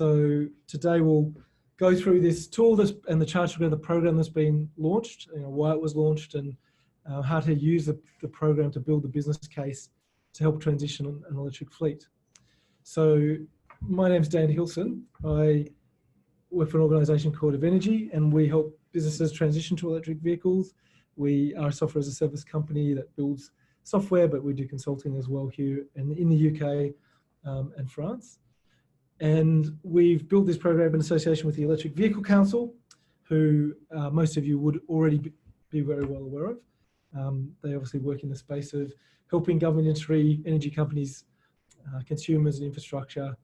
So today we'll go through this tool and the charge together program that's been launched, why it was launched, and how to use the program to build the business case to help transition an electric fleet. So my name's Dan Hilson. I work for an organisation called Evenergi, and we help businesses transition to electric vehicles. We are a software as a service company that builds software, but we do consulting as well here in the UK and France. And we've built this program in association with the Electric Vehicle Council, who most of you would already be very well aware of. They obviously work in the space of helping government, industry, energy companies, consumers and infrastructure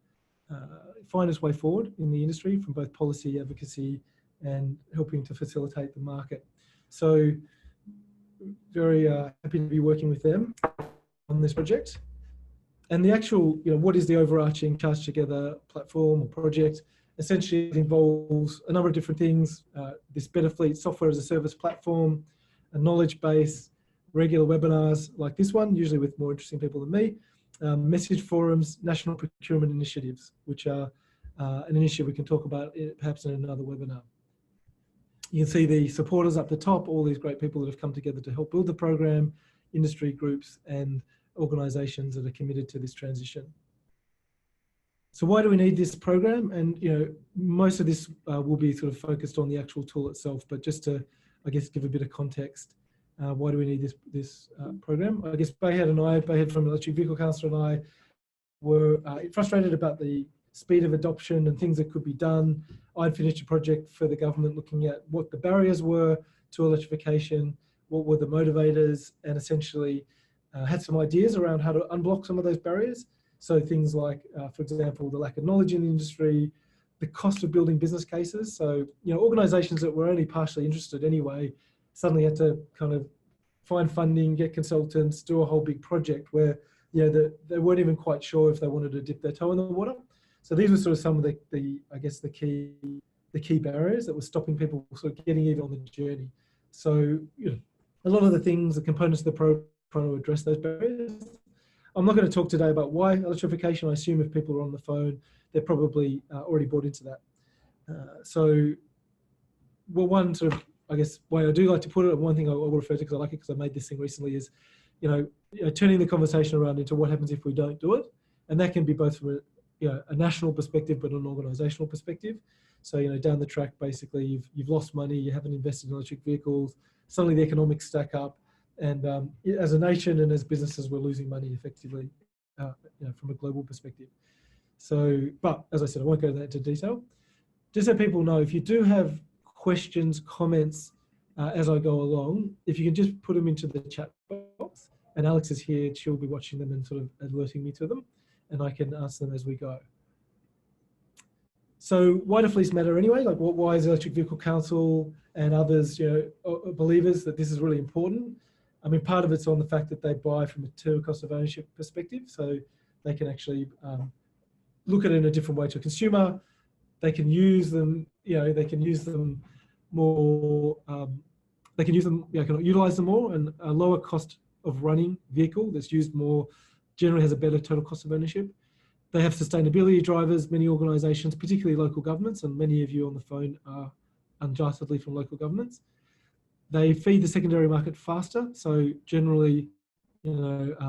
find its way forward in the industry from both policy, advocacy, and helping to facilitate the market. So very happy to be working with them on this project. And the actual, what is the overarching Charge Together platform or project? Essentially, it involves a number of different things. This BetterFleet software as a service platform, a knowledge base, regular webinars like this one, usually with more interesting people than me, message forums, national procurement initiatives, which are an initiative we can talk about perhaps in another webinar. You can see the supporters up the top, all these great people that have come together to help build the program, industry groups and organisations that are committed to this transition. So why do we need this program? And most of this will be sort of focused on the actual tool itself, but just to, I guess, give a bit of context, why do we need this program? I guess Bayhead from Electric Vehicle Council and I were frustrated about the speed of adoption and things that could be done. I'd finished a project for the government looking at what the barriers were to electrification, what were the motivators, and essentially had some ideas around how to unblock some of those barriers. So things like, for example, the lack of knowledge in the industry, the cost of building business cases. So, organisations that were only partially interested anyway, suddenly had to kind of find funding, get consultants, do a whole big project where, they weren't even quite sure if they wanted to dip their toe in the water. So these were sort of some of the key barriers that were stopping people sort of getting even on the journey. So, a lot of the things, the components of the program trying to address those barriers. I'm not going to talk today about why electrification. I assume if people are on the phone, they're probably already bought into that. One sort of, I guess, way I do like to put it, one thing I will refer to because I like it because I made this thing recently is, turning the conversation around into what happens if we don't do it. And that can be both from a national perspective, but an organisational perspective. So, down the track, basically, you've lost money, you haven't invested in electric vehicles, suddenly the economics stack up. And as a nation and as businesses, we're losing money effectively, from a global perspective. So, but as I said, I won't go into detail. Just so people know, if you do have questions, comments as I go along, if you can just put them into the chat box, and Alex is here, she'll be watching them and sort of alerting me to them, and I can answer them as we go. So why do fleets matter anyway? Like, why is the Electric Vehicle Council and others, believers that this is really important? I mean, part of it's on the fact that they buy from a total cost of ownership perspective, so they can actually look at it in a different way to a consumer. They can use them, they can use them more, they can use them, can utilize them more, and a lower cost of running vehicle that's used more generally has a better total cost of ownership. They have sustainability drivers, many organisations, particularly local governments, and many of you on the phone are undoubtedly from local governments. They feed the secondary market faster. So generally,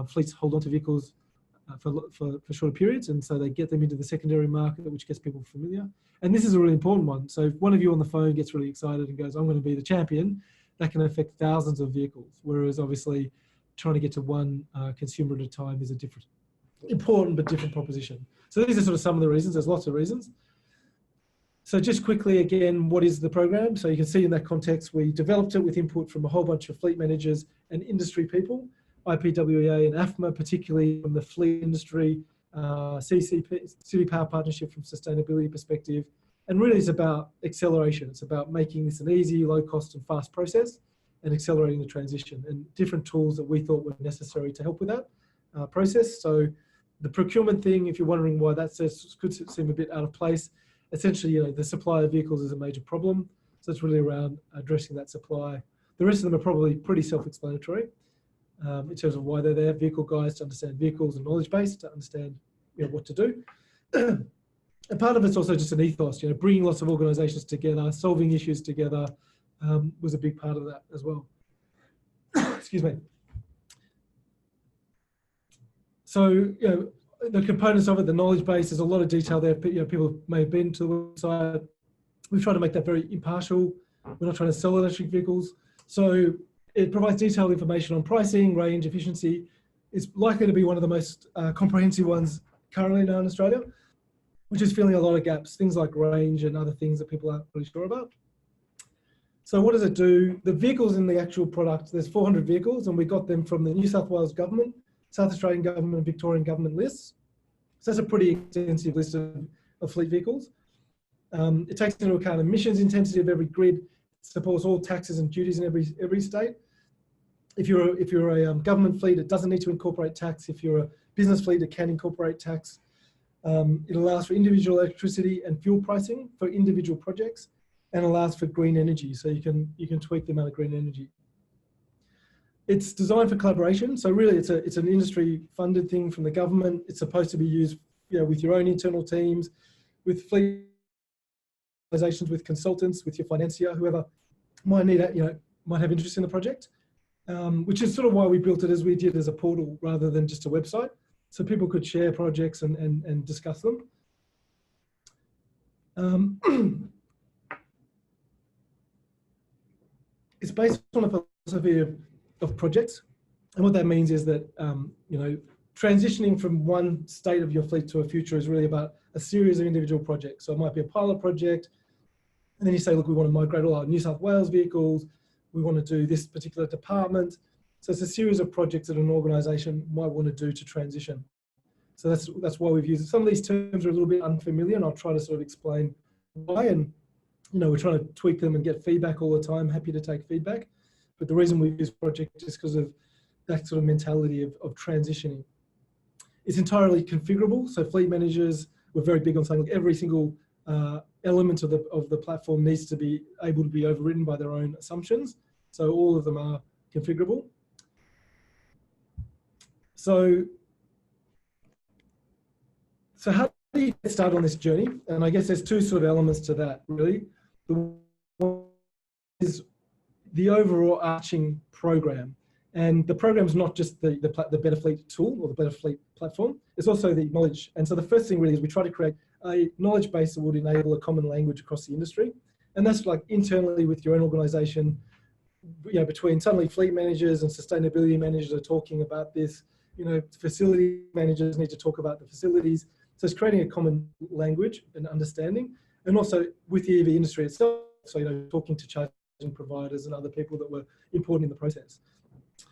fleets hold on to vehicles for shorter periods. And so they get them into the secondary market, which gets people familiar. And this is a really important one. So if one of you on the phone gets really excited and goes, I'm going to be the champion, that can affect thousands of vehicles. Whereas obviously trying to get to one consumer at a time is a important but different proposition. So these are sort of some of the reasons. There's lots of reasons. So just quickly, again, what is the program? So you can see in that context, we developed it with input from a whole bunch of fleet managers and industry people, IPWEA and AFMA, particularly from the fleet industry, CCP, City Power Partnership from sustainability perspective. And really it's about acceleration. It's about making this an easy, low cost and fast process and accelerating the transition, and different tools that we thought were necessary to help with that process. So the procurement thing, if you're wondering why that could seem a bit out of place, essentially, the supply of vehicles is a major problem. So it's really around addressing that supply. The rest of them are probably pretty self-explanatory in terms of why they're there. Vehicle guides to understand vehicles and knowledge base to understand what to do. And part of it's also just an ethos, bringing lots of organisations together, solving issues together, was a big part of that as well. Excuse me. So, the components of it, the knowledge base, there's a lot of detail there. People may have been to the website. We've tried to make that very impartial. We're not trying to sell electric vehicles. So it provides detailed information on pricing, range, efficiency. It's likely to be one of the most comprehensive ones currently now in Australia, which is filling a lot of gaps, things like range and other things that people aren't really sure about. So what does it do? The vehicles in the actual product, there's 400 vehicles, and we got them from the New South Wales government, South Australian government, and Victorian government lists. So that's a pretty extensive list of fleet vehicles. It takes into account emissions intensity of every grid, supports all taxes and duties in every state. If you're a government fleet, it doesn't need to incorporate tax. If you're a business fleet, it can incorporate tax. It allows for individual electricity and fuel pricing for individual projects, and allows for green energy. So you can tweak the amount of green energy. It's designed for collaboration. So really it's an industry funded thing from the government. It's supposed to be used with your own internal teams, with fleet organizations, with consultants, with your financier, whoever might need might have interest in the project, which is sort of why we built it as we did, as a portal rather than just a website. So people could share projects and discuss them. It's based on a philosophy of projects. And what that means is that, transitioning from one state of your fleet to a future is really about a series of individual projects. So it might be a pilot project. And then you say, look, we want to migrate all our New South Wales vehicles. We want to do this particular department. So it's a series of projects that an organisation might want to do to transition. So that's why we've used it. Some of these terms are a little bit unfamiliar, and I'll try to sort of explain why. And we're trying to tweak them and get feedback all the time. Happy to take feedback. But the reason we use project is because of that sort of mentality of transitioning. It's entirely configurable. So fleet managers, we're very big on saying, look, every single element of the platform needs to be able to be overridden by their own assumptions. So all of them are configurable. So how do you get started on this journey? And I guess there's two sort of elements to that, really. The one is the overall arching program. And the program is not just the BetterFleet tool or the BetterFleet platform, it's also the knowledge. And so the first thing really is we try to create a knowledge base that would enable a common language across the industry. And that's like internally with your own organization, between suddenly fleet managers and sustainability managers are talking about this, facility managers need to talk about the facilities. So it's creating a common language and understanding, and also with the EV industry itself. So, talking to charging providers and other people that were important in the process.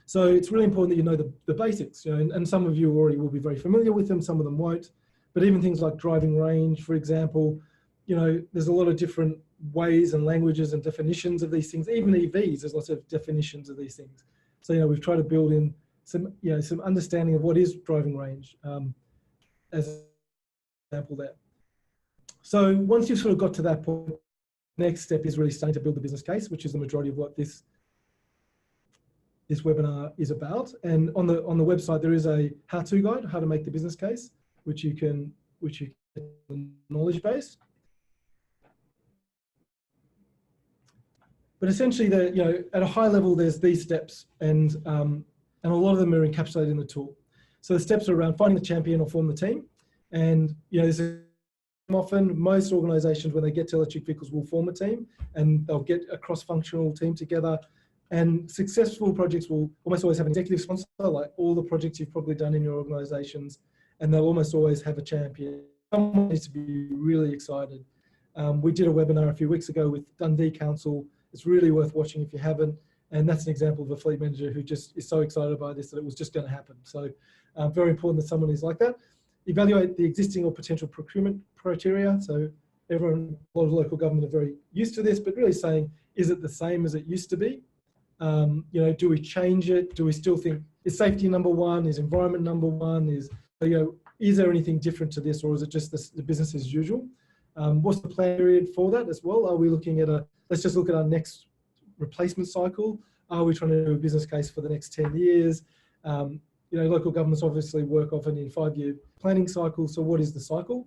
So it's really important that you know the basics, and some of you already will be very familiar with them, some of them won't. But even things like driving range, for example, there's a lot of different ways and languages and definitions of these things. Even EVs, there's lots of definitions of these things. So, we've tried to build in some understanding of what is driving range as an example there. So once you've sort of got to that point, next step is really starting to build the business case, which is the majority of what this webinar is about. And on the website, there is a how-to guide, how to make the business case, which you can the knowledge base. But essentially, at a high level, there's these steps, and a lot of them are encapsulated in the tool. So the steps are around finding the champion or form the team. And, often most organizations, when they get to electric vehicles, will form a team, and they'll get a cross-functional team together. And successful projects will almost always have an executive sponsor, like all the projects you've probably done in your organizations, and they'll almost always have a champion. Someone needs to be really excited. We did a webinar a few weeks ago with Dundee Council. It's really worth watching if you haven't. And that's an example of a fleet manager who just is so excited by this that it was just going to happen. So very important that someone is like that. Evaluate the existing or potential procurement criteria. So a lot of local government are very used to this, but really saying, is it the same as it used to be? Do we change it? Do we still think, is safety number one? Is environment number one? Is there anything different to this, or is it just the business as usual? What's the plan period for that as well? Are we looking at let's just look at our next replacement cycle. Are we trying to do a business case for the next 10 years? Local governments obviously work often in 5-year planning cycles. So what is the cycle?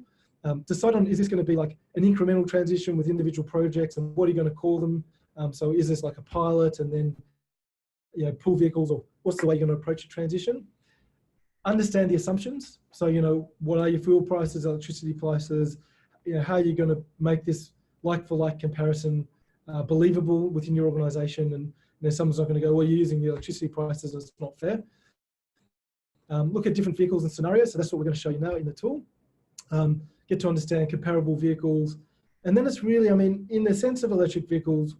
Decide on, is this going to be like an incremental transition with individual projects, and what are you going to call them? So is this like a pilot and then, you know, pool vehicles, or what's the way you're going to approach a transition? Understand the assumptions. So, you know, what are your fuel prices, electricity prices? You know, how are you going to make this like-for-like comparison believable within your organisation? And, you know, someone's not going to go, well, you're using the electricity prices, it's not fair. Look at different vehicles and scenarios. So that's what we're going to show you now in the tool. Get to understand comparable vehicles. And then it's really, I mean, in the sense of electric vehicles,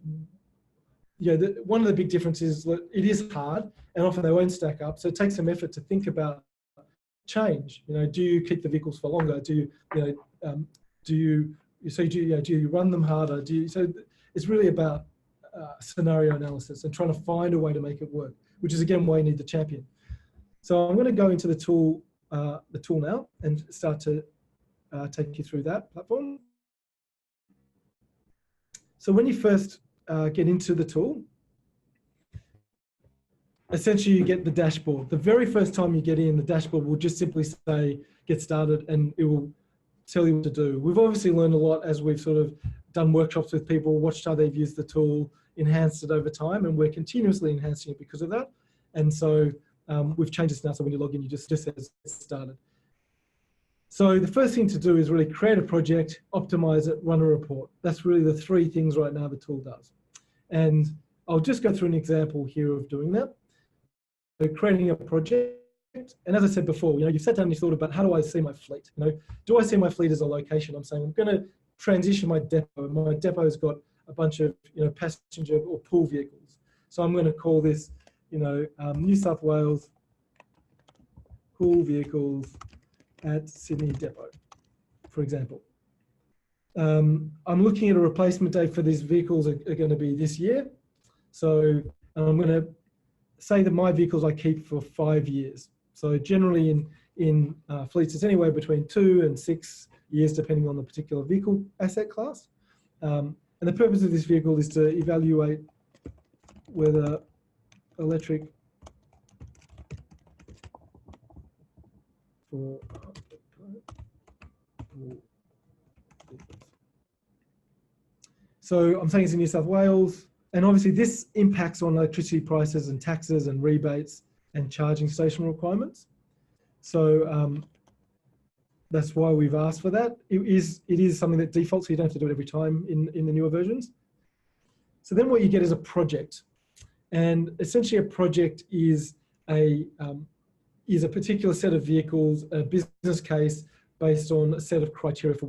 you know, one of the big differences is that it is hard and often they won't stack up. So it takes some effort to think about change. You know, do you keep the vehicles for longer? Do you, do you run them harder? So it's really about scenario analysis and trying to find a way to make it work, which is again why you need the champion. So I'm going to go into the tool now and start to take you through that platform. So when you first get into the tool, essentially you get the dashboard. The very first time you get in, the dashboard will just simply say, get started, and it will tell you what to do. We've obviously learned a lot as we've sort of done workshops with people, watched how they've used the tool, enhanced it over time, and we're continuously enhancing it because of that. And so we've changed this now, so when you log in, you just says get started. So the first thing to do is really create a project, optimize it, run a report. That's really the three things right now the tool does. And I'll just go through an example here of doing that. So creating a project, and as I said before, you know, you've sat down and you thought about, how do I see my fleet? You know, do I see my fleet as a location? I'm saying I'm going to transition my depot. My depot's got a bunch of, you know, passenger or pool vehicles. So I'm going to call this, you know, New South Wales pool vehicles at Sydney Depot, for example. I'm looking at a replacement date for these vehicles are going to be this year. So I'm going to say that my vehicles I keep for 5 years. So generally in fleets, it's anywhere between 2 and 6 years, depending on the particular vehicle asset class. And the purpose of this vehicle is to evaluate whether electric for so I'm saying it's in New South Wales, and obviously this impacts on electricity prices and taxes and rebates and charging station requirements. So that's why we've asked for that. It is something that defaults, so you don't have to do it every time in the newer versions. So then what you get is a project, and essentially a project is a particular set of vehicles, a business case based on a set of criteria for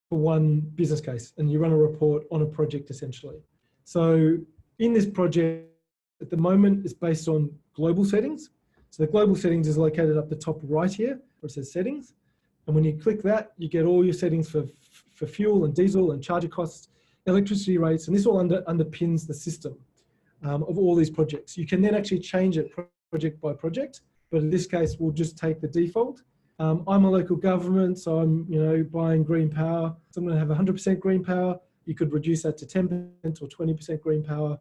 one business case, and you run a report on a project essentially. So in this project at the moment, it's based on global settings. So the global settings is located up the top right here where it says settings. And when you click that, you get all your settings for fuel and diesel and charger costs, electricity rates, and this all underpins the system of all these projects. You can then actually change it project by project, but in this case, we'll just take the default. I'm a local government, so I'm, you know, buying green power. So I'm going to have 100% green power. You could reduce that to 10% or 20% green power.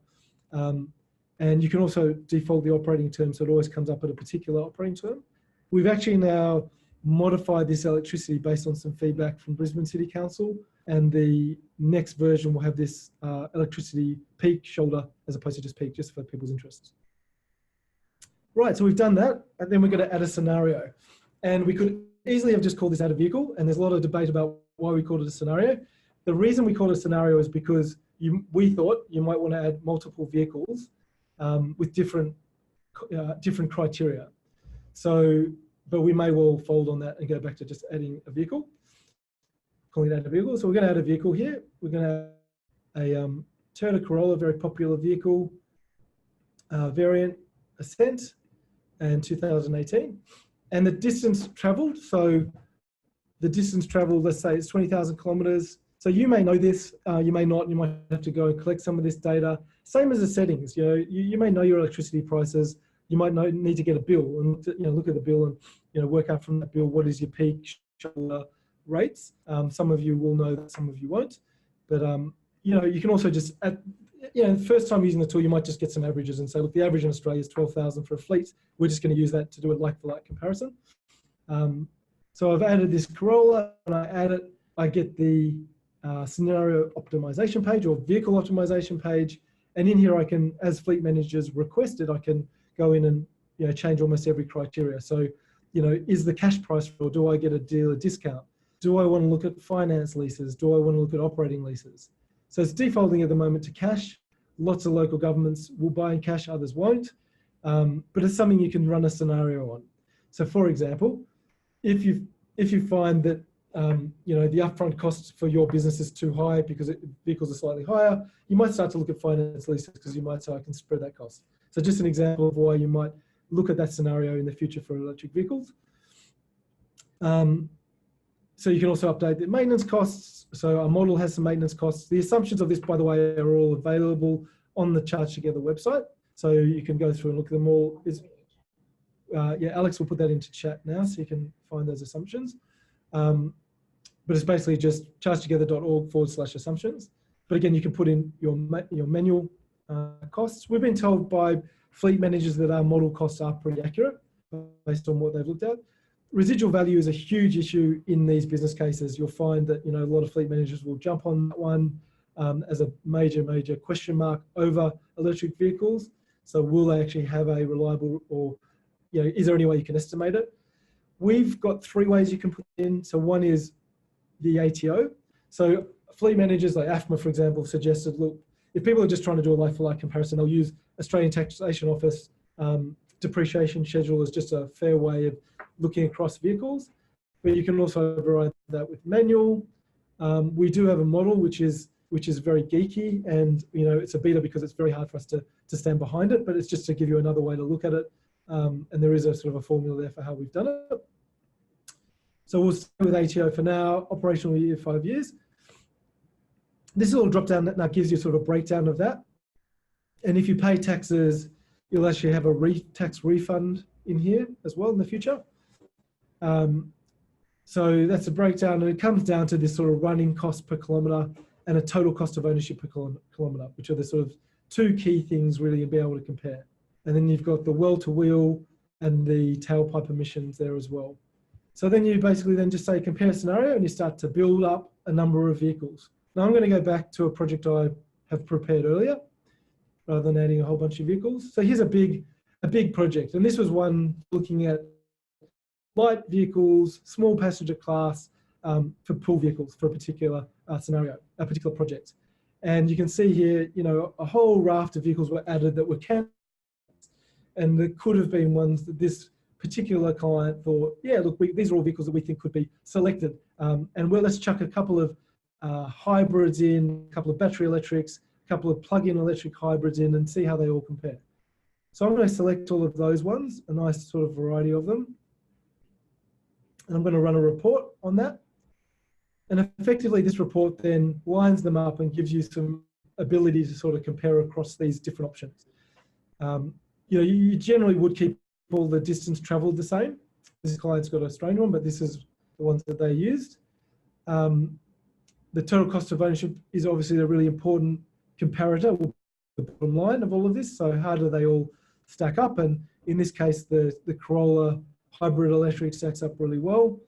And you can also default the operating term, so it always comes up at a particular operating term. We've actually now modified this electricity based on some feedback from Brisbane City Council, and the next version will have this electricity peak shoulder as opposed to just peak, just for people's interests. Right, so we've done that, and then we're going to add a scenario. And we could easily have just called this add a vehicle, and there's a lot of debate about why we called it a scenario. The reason we called it a scenario is because we thought you might want to add multiple vehicles with different criteria. So, but we may well fold on that and go back to just adding a vehicle, calling it add a vehicle. So we're going to add a vehicle here. We're going to add a Toyota Corolla, very popular vehicle, variant Ascent, and 2018. And the distance traveled, so the distance traveled, let's say it's 20,000 kilometers. So you may know this, you may not, you might have to go and collect some of this data. Same as the settings, you know, you may know your electricity prices, you might need to get a bill and, you know, look at the bill and, you know, work out from that bill, what is your peak shoulder rates. Some of you will know that, some of you won't. But, you know, you can also just, you know, the first time using the tool, you might just get some averages and say, look, the average in Australia is 12,000 for a fleet. We're just going to use that to do a like-for-like comparison. So I've added this Corolla, and I add it, I get the scenario optimization page or vehicle optimization page. And in here I can, as fleet managers requested, I can go in and change almost every criteria. So, is the cash price, or do I get a dealer discount? Do I want to look at finance leases? Do I want to look at operating leases? So it's defaulting at the moment to cash. Lots of local governments will buy in cash, others won't. But it's something you can run a scenario on. So for example, if you find that the upfront costs for your business is too high because vehicles are slightly higher, you might start to look at finance leases because you might say, I can spread that cost. So just an example of why you might look at that scenario in the future for electric vehicles. So you can also update the maintenance costs. So our model has some maintenance costs. The assumptions of this, by the way, are all available on the Charge Together website. So you can go through and look at them all. Alex will put that into chat now so you can find those assumptions. But it's basically just chargetogether.org/assumptions. But again, you can put in your manual costs. We've been told by fleet managers that our model costs are pretty accurate based on what they've looked at. Residual value is a huge issue in these business cases. You'll find that a lot of fleet managers will jump on that one as a major question mark over electric vehicles. So will they actually have a reliable, or is there any way you can estimate it? We've got 3 ways you can put it in. So one is the ATO. So fleet managers like AFMA, for example, suggested, look, if people are just trying to do a like-for-like comparison, they'll use Australian Taxation Office depreciation schedule as just a fair way of looking across vehicles. But you can also override that with manual. We do have a model which is very geeky, and it's a beta because it's very hard for us to stand behind it, but it's just to give you another way to look at it. And there is a sort of a formula there for how we've done it. So we'll stay with ATO for now, operational year 5 years. This little drop down that now gives you sort of a breakdown of that. And if you pay taxes, you'll actually have a tax refund in here as well in the future. So that's a breakdown, and it comes down to this sort of running cost per kilometre and a total cost of ownership per kilometre, which are the sort of 2 key things really to be able to compare. And then you've got the well-to-wheel and the tailpipe emissions there as well. So then you basically then just say compare scenario, and you start to build up a number of vehicles. Now I'm going to go back to a project I have prepared earlier, rather than adding a whole bunch of vehicles. So here's a big project, and this was one looking at light vehicles, small passenger class, for pool vehicles for a particular scenario, a particular project. And you can see here, a whole raft of vehicles were added that were candidates, and there could have been ones that this particular client thought, yeah, look, these are all vehicles that we think could be selected. And let's chuck a couple of hybrids in, a couple of battery electrics, a couple of plug-in electric hybrids in, and see how they all compare. So I'm going to select all of those ones, a nice sort of variety of them. And I'm going to run a report on that. And effectively this report then lines them up and gives you some ability to sort of compare across these different options. You generally would keep all the distance traveled the same. This client's got a strange one, but this is the ones that they used. The total cost of ownership is obviously a really important comparator, the bottom line of all of this. So how do they all stack up? And in this case, the Corolla hybrid electric stacks up really well.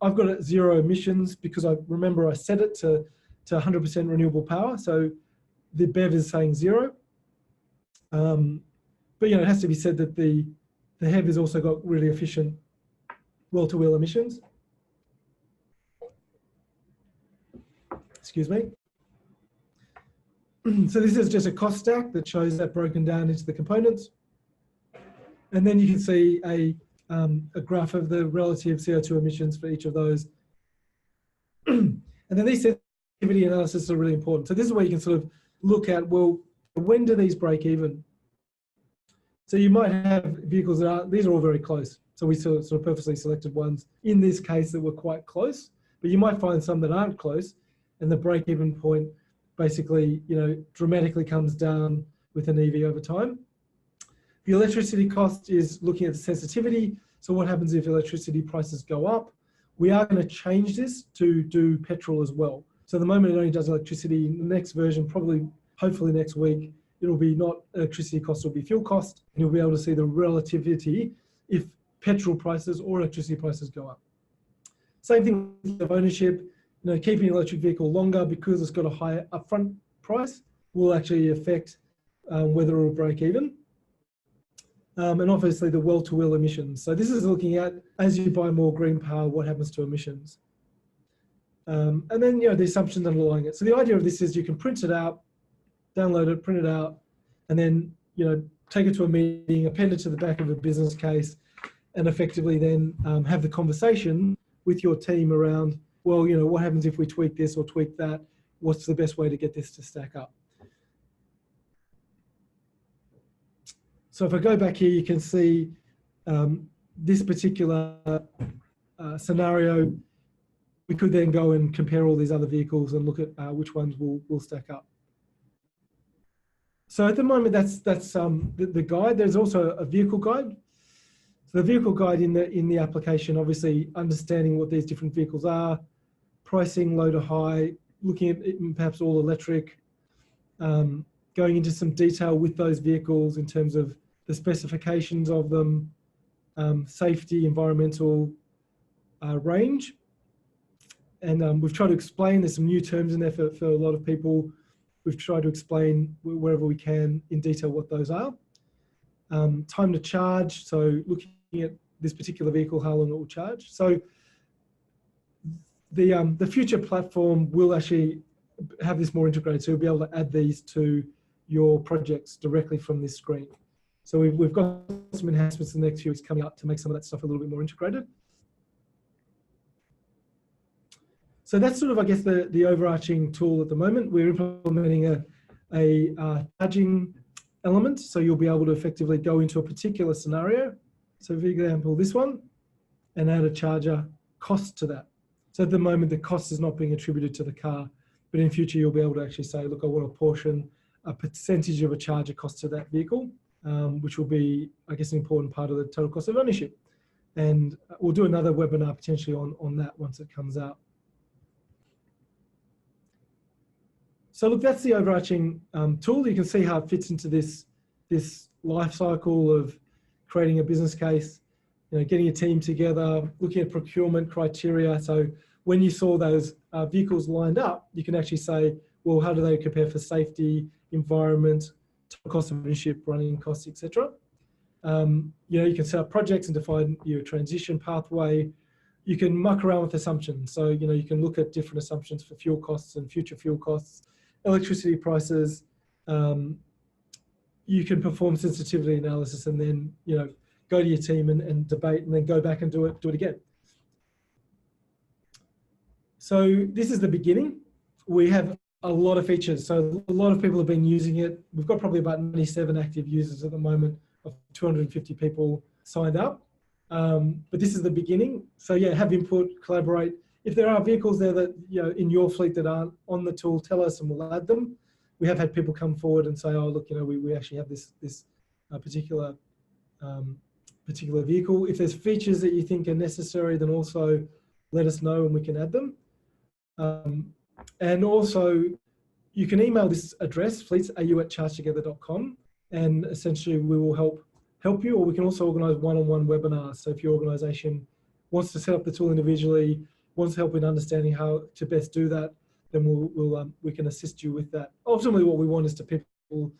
I've got it 0 emissions because I remember I set it to 100% renewable power. So the BEV is saying 0. But it has to be said that the HEV has also got really efficient well-to-wheel emissions. Excuse me. So this is just a cost stack that shows that broken down into the components. And then you can see a graph of the relative CO2 emissions for each of those. And then these sensitivity analysis are really important. So this is where you can sort of look at, well, when do these break even? So you might have vehicles that these are all very close. So we sort of purposely selected ones in this case that were quite close, but you might find some that aren't close, and the break-even point basically, dramatically comes down with an EV over time. The electricity cost is looking at the sensitivity. So what happens if electricity prices go up? We are going to change this to do petrol as well. So at the moment it only does electricity. In the next version, probably, hopefully next week, it'll be not electricity cost, it'll be fuel cost. And you'll be able to see the relativity if petrol prices or electricity prices go up. Same thing with ownership. Keeping an electric vehicle longer because it's got a higher upfront price will actually affect whether it will break even. And obviously the well-to-wheel emissions. So this is looking at, as you buy more green power, what happens to emissions. And then, the assumptions underlying it. So the idea of this is you can print it out, download it, print it out, and then, take it to a meeting, append it to the back of a business case, and effectively then have the conversation with your team around, well, what happens if we tweak this or tweak that? What's the best way to get this to stack up? So if I go back here, you can see this particular scenario. We could then go and compare all these other vehicles and look at which ones will stack up. So at the moment, that's the guide. There's also a vehicle guide. So the vehicle guide in the application, obviously understanding what these different vehicles are, pricing low to high, looking at perhaps all electric, going into some detail with those vehicles in terms of the specifications of them, safety, environmental range. And we've tried to explain, there's some new terms in there for a lot of people. We've tried to explain wherever we can in detail what those are. Time to charge, so looking at this particular vehicle, how long it will charge. So the future platform will actually have this more integrated, so you'll be able to add these to your projects directly from this screen. So we've got some enhancements in the next few weeks coming up to make some of that stuff a little bit more integrated. So that's sort of, I guess, the overarching tool at the moment. We're implementing a charging element, so you'll be able to effectively go into a particular scenario. So for example, this one, and add a charger cost to that. So at the moment, the cost is not being attributed to the car, but in future, you'll be able to actually say, look, I want to apportion a percentage of a charger cost to that vehicle, which will be, I guess, an important part of the total cost of ownership. And we'll do another webinar potentially on that once it comes out. So look, that's the overarching tool. You can see how it fits into this life cycle of creating a business case, getting a team together, looking at procurement criteria. So when you saw those vehicles lined up, you can actually say, well, how do they compare for safety, environment, total cost of ownership, running costs, etc. You can set up projects and define your transition pathway. You can muck around with assumptions. So, you can look at different assumptions for fuel costs and future fuel costs, electricity prices. You can perform sensitivity analysis and then, go to your team and debate and then go back and do it again. So this is the beginning. We have a lot of features. So a lot of people have been using it. We've got probably about 97 active users at the moment of 250 people signed up. But this is the beginning. So yeah, have input, collaborate. If there are vehicles there that, in your fleet that aren't on the tool, tell us and we'll add them. We have had people come forward and say, oh, look, we actually have this particular vehicle. If there's features that you think are necessary, then also let us know and we can add them. And also, you can email this address, fleetsau@chargetogether.com, and essentially we will help you, or we can also organise one-on-one webinars. So if your organisation wants to set up the tool individually, wants help in understanding how to best do that, then we can assist you with that. Ultimately, what we want is to people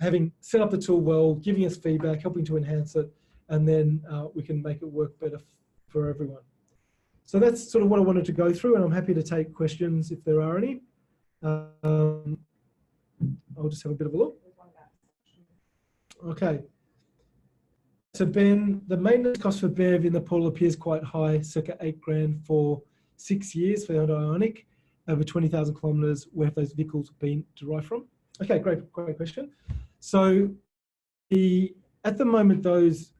having set up the tool well, giving us feedback, helping to enhance it, and then we can make it work better for everyone. So that's sort of what I wanted to go through, and I'm happy to take questions if there are any. I'll just have a bit of a look. Okay. So Ben, the maintenance cost for BEV in the portal appears quite high, circa $8,000 for 6 years for the Hyundai Ioniq, over 20,000 kilometres. Where have those vehicles been derived from? Okay, great question. So at the moment, those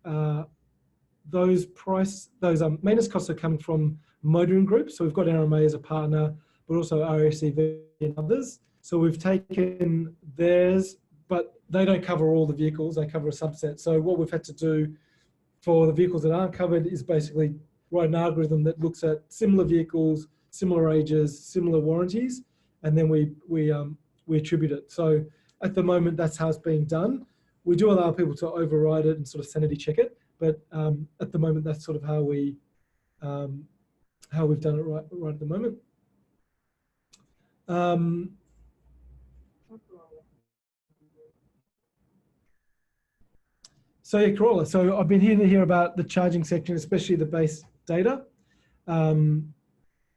maintenance costs are coming from motoring groups. So we've got NRMA as a partner, but also RACV and others. So we've taken theirs, but they don't cover all the vehicles, they cover a subset. So what we've had to do for the vehicles that aren't covered is basically write an algorithm that looks at similar vehicles, similar ages, similar warranties, and then we attribute it. So at the moment, that's how it's being done. We do allow people to override it and sort of sanity check it, but at the moment, that's sort of how we how we've done it right at the moment. So yeah, Corolla. So I've been hearing here about the charging section, especially the base data.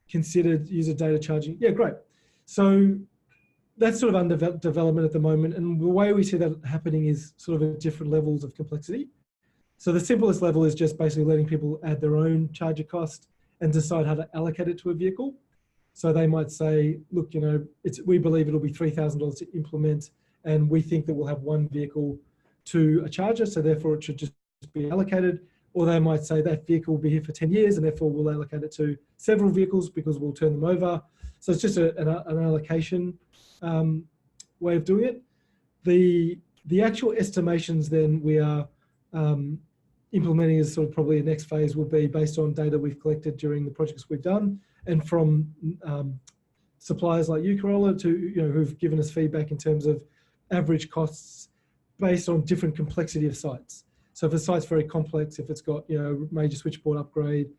Considered user data charging. Yeah, great. So that's sort of under development at the moment. And the way we see that happening is sort of at different levels of complexity. So the simplest level is just basically letting people add their own charger cost and decide how to allocate it to a vehicle. So they might say, look, you know, we believe it'll be $3,000 to implement, and we think that we'll have one vehicle to a charger, so therefore it should just be allocated. Or they might say that vehicle will be here for 10 years and therefore we'll allocate it to several vehicles because we'll turn them over. So it's just an allocation way of doing it. The actual estimations then we are implementing as sort of probably the next phase will be based on data we've collected during the projects we've done and from suppliers like you, Corolla, who've given us feedback in terms of average costs based on different complexity of sites. So if a site's very complex, if it's got, you know, major switchboard upgrade,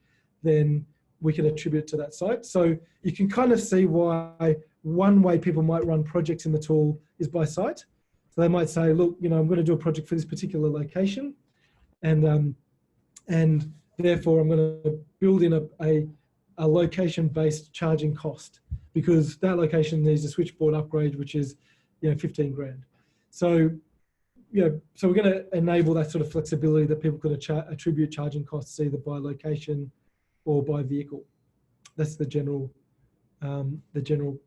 then we can attribute it to that site. So you can kind of see why one way people might run projects in the tool is by site. So they might say, look, you know, I'm going to do a project for this particular location, and therefore I'm going to build in a location-based charging cost because that location needs a switchboard upgrade, which is, you know, 15 grand. So, you know, so we're going to enable that sort of flexibility that people can attribute charging costs either by location or by vehicle. That's the general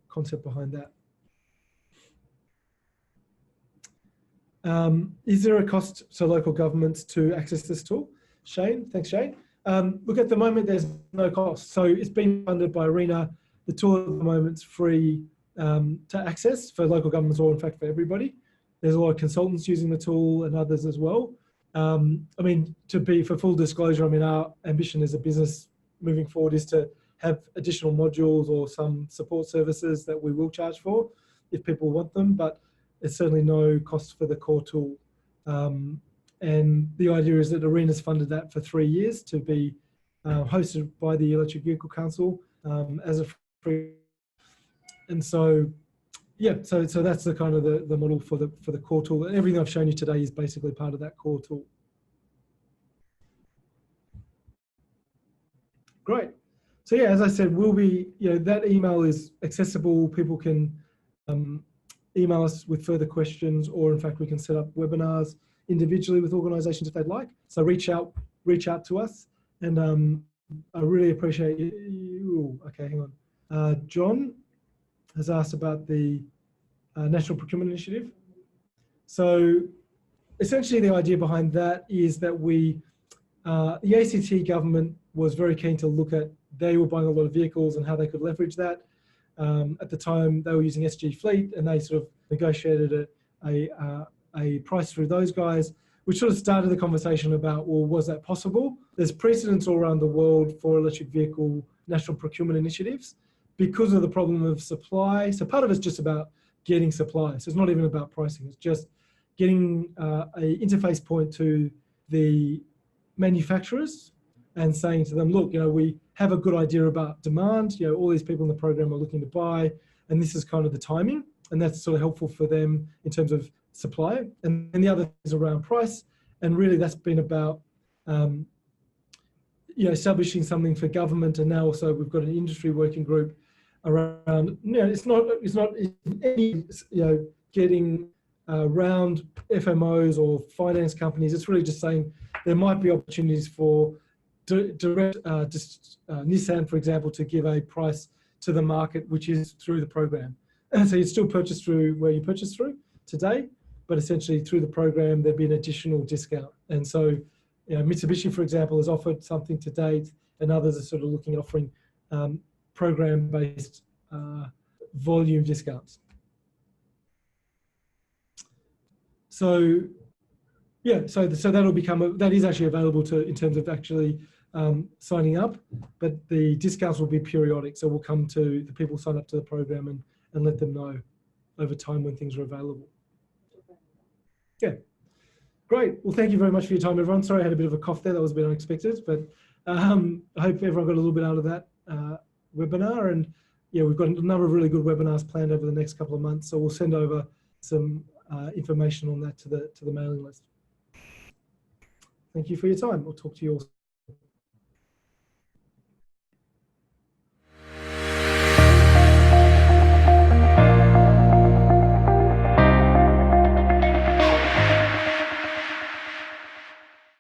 concept behind that. Is there a cost to local governments to access this tool? Shane, thanks Shane. Look, at the moment there's no cost. So it's been funded by ARENA. The tool at the moment's free to access for local governments or in fact for everybody. There's a lot of consultants using the tool and others as well. I mean, for full disclosure, I mean, our ambition as a business moving forward is to have additional modules or some support services that we will charge for if people want them, but there's certainly no cost for the core tool. And the idea is that ARENA's funded that for 3 years to be hosted by the Electric Vehicle Council as a free. And so, yeah, so that's the kind of the model for the core tool. Everything I've shown you today is basically part of that core tool. Great. So yeah, as I said, we'll be, you know, that email is accessible. People can email us with further questions, or in fact, we can set up webinars individually with organisations if they'd like. So reach out to us, and I really appreciate you. Okay, hang on. John has asked about the National Procurement Initiative. So essentially the idea behind that is that the ACT government was very keen to look at, they were buying a lot of vehicles and how they could leverage that. At the time they were using SG Fleet, and they sort of negotiated a price through those guys, which sort of started the conversation about, well, was that possible? There's precedents all around the world for electric vehicle national procurement initiatives because of the problem of supply. So part of it's just about getting supply. So it's not even about pricing. It's just getting a interface point to the manufacturers and saying to them, look, you know, we have a good idea about demand. You know, all these people in the program are looking to buy, and this is kind of the timing. And that's sort of helpful for them in terms of supply. And the other is around price. And really that's been about, you know, establishing something for government. And now also we've got an industry working group around, you know, it's not any, you know, getting around FMOs or finance companies. It's really just saying there might be opportunities for direct Nissan, for example, to give a price to the market, which is through the program. And so you still purchase through where you purchase through today, but essentially through the program, there'd be an additional discount. And so, you know, Mitsubishi, for example, has offered something to date, and others are sort of looking at offering program-based volume discounts. So, yeah, so that'll become that is actually available in terms of actually signing up, but the discounts will be periodic. So we'll come to the people who sign up to the program and let them know over time when things are available. Yeah, great. Well, thank you very much for your time, everyone. Sorry I had a bit of a cough there. That was a bit unexpected, but I hope everyone got a little bit out of that. webinar. And yeah, we've got a number of really good webinars planned over the next couple of months. So we'll send over some information on that to the mailing list. Thank you for your time. We'll talk to you all soon.